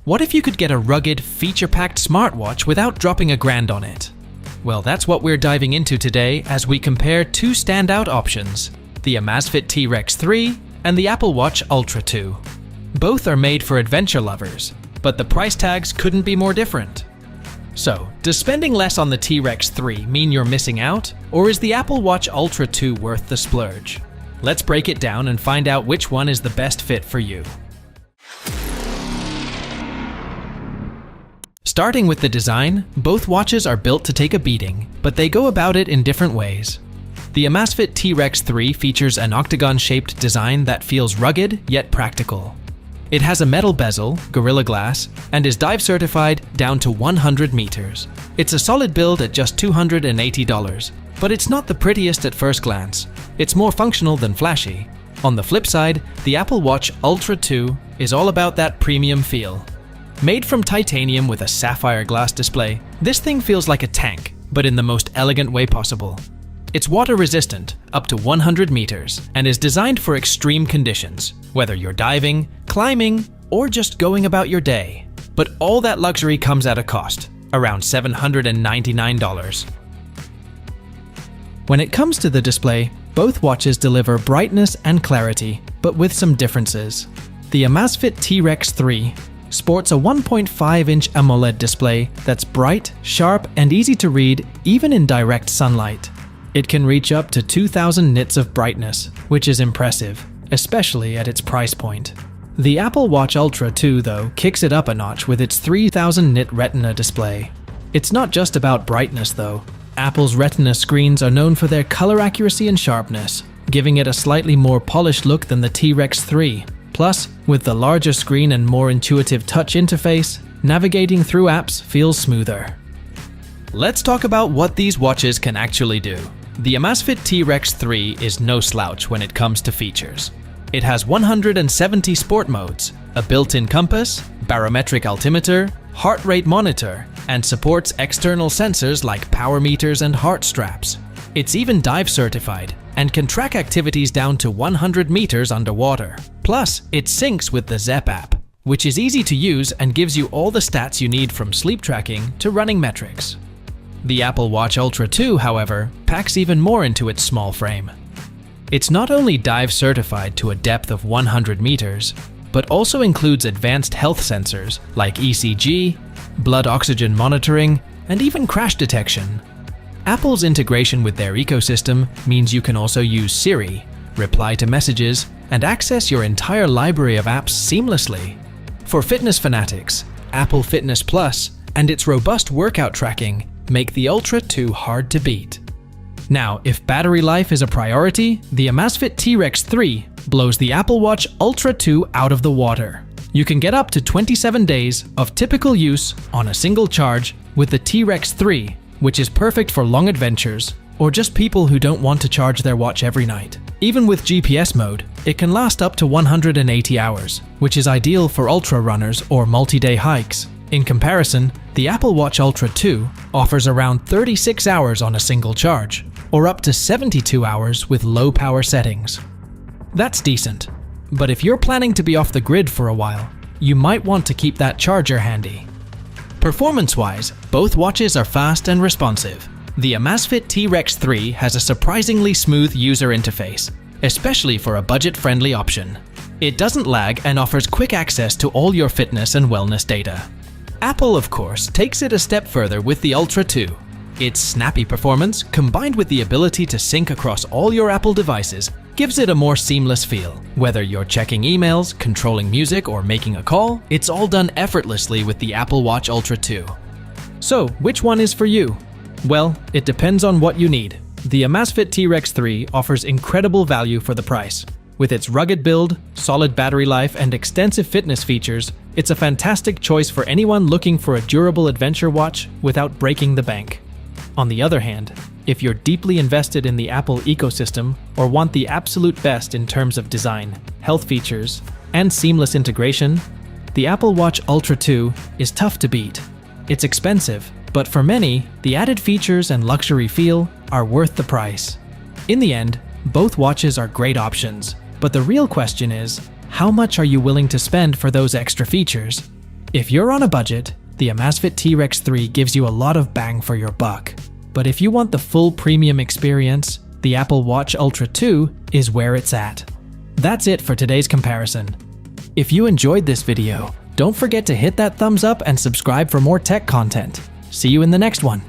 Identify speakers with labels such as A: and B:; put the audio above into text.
A: What if you could get a rugged, feature-packed smartwatch without dropping $1,000 on it? Well, that's what we're diving into today as we compare two standout options, the Amazfit T-Rex 3 and the Apple Watch Ultra 2. Both are made for adventure lovers, but the price tags couldn't be more different. So, does spending less on the T-Rex 3 mean you're missing out, or is the Apple Watch Ultra 2 worth the splurge? Let's break it down and find out which one is the best fit for you. Starting with the design, both watches are built to take a beating, but they go about it in different ways. The Amazfit T-Rex 3 features an octagon-shaped design that feels rugged yet practical. It has a metal bezel, Gorilla Glass, and is dive certified down to 100 meters. It's a solid build at just $280, but it's not the prettiest at first glance. It's more functional than flashy. On the flip side, the Apple Watch Ultra 2 is all about that premium feel. Made from titanium with a sapphire glass display, this thing feels like a tank, but in the most elegant way possible. It's water resistant, up to 100 meters, and is designed for extreme conditions, whether you're diving, climbing, or just going about your day. But all that luxury comes at a cost, around $799. When it comes to the display, both watches deliver brightness and clarity, but with some differences. The Amazfit T-Rex 3 sports a 1.5-inch AMOLED display that's bright, sharp, and easy to read even in direct sunlight. It can reach up to 2000 nits of brightness, which is impressive, especially at its price point. The Apple Watch Ultra 2, though, kicks it up a notch with its 3000 nit Retina display. It's not just about brightness, though. Apple's Retina screens are known for their color accuracy and sharpness, giving it a slightly more polished look than the T-Rex 3. Plus, with the larger screen and more intuitive touch interface, navigating through apps feels smoother. Let's talk about what these watches can actually do. The Amazfit T-Rex 3 is no slouch when it comes to features. It has 170 sport modes, a built-in compass, barometric altimeter, heart rate monitor, and supports external sensors like power meters and heart straps. It's even dive certified and can track activities down to 100 meters underwater. Plus, it syncs with the Zepp app, which is easy to use and gives you all the stats you need from sleep tracking to running metrics. The Apple Watch Ultra 2, however, packs even more into its small frame. It's not only dive certified to a depth of 100 meters, but also includes advanced health sensors like ECG, blood oxygen monitoring, and even crash detection. Apple's integration with their ecosystem means you can also use Siri, reply to messages, and access your entire library of apps seamlessly. For fitness fanatics, Apple Fitness Plus and its robust workout tracking make the Ultra 2 hard to beat. Now, if battery life is a priority, the Amazfit T-Rex 3 blows the Apple Watch Ultra 2 out of the water. You can get up to 27 days of typical use on a single charge with the T-Rex 3, which is perfect for long adventures or just people who don't want to charge their watch every night. Even with GPS mode, it can last up to 180 hours, which is ideal for ultra runners or multi-day hikes. In comparison, the Apple Watch Ultra 2 offers around 36 hours on a single charge, or up to 72 hours with low power settings. That's decent, but if you're planning to be off the grid for a while, you might want to keep that charger handy. Performance-wise, both watches are fast and responsive. The Amazfit T-Rex 3 has a surprisingly smooth user interface, especially for a budget-friendly option. It doesn't lag and offers quick access to all your fitness and wellness data. Apple, of course, takes it a step further with the Ultra 2. Its snappy performance, combined with the ability to sync across all your Apple devices, gives it a more seamless feel. Whether you're checking emails, controlling music, or making a call, it's all done effortlessly with the Apple Watch Ultra 2. So, which one is for you? Well, it depends on what you need. The Amazfit T-Rex 3 offers incredible value for the price. With its rugged build, solid battery life, and extensive fitness features, it's a fantastic choice for anyone looking for a durable adventure watch without breaking the bank. On the other hand, if you're deeply invested in the Apple ecosystem or want the absolute best in terms of design, health features, and seamless integration, the Apple Watch Ultra 2 is tough to beat. It's expensive, but for many, the added features and luxury feel are worth the price. In the end, both watches are great options, but the real question is, how much are you willing to spend for those extra features? If you're on a budget, the Amazfit T-Rex 3 gives you a lot of bang for your buck. But if you want the full premium experience, the Apple Watch Ultra 2 is where it's at. That's it for today's comparison. If you enjoyed this video, don't forget to hit that thumbs up and subscribe for more tech content. See you in the next one.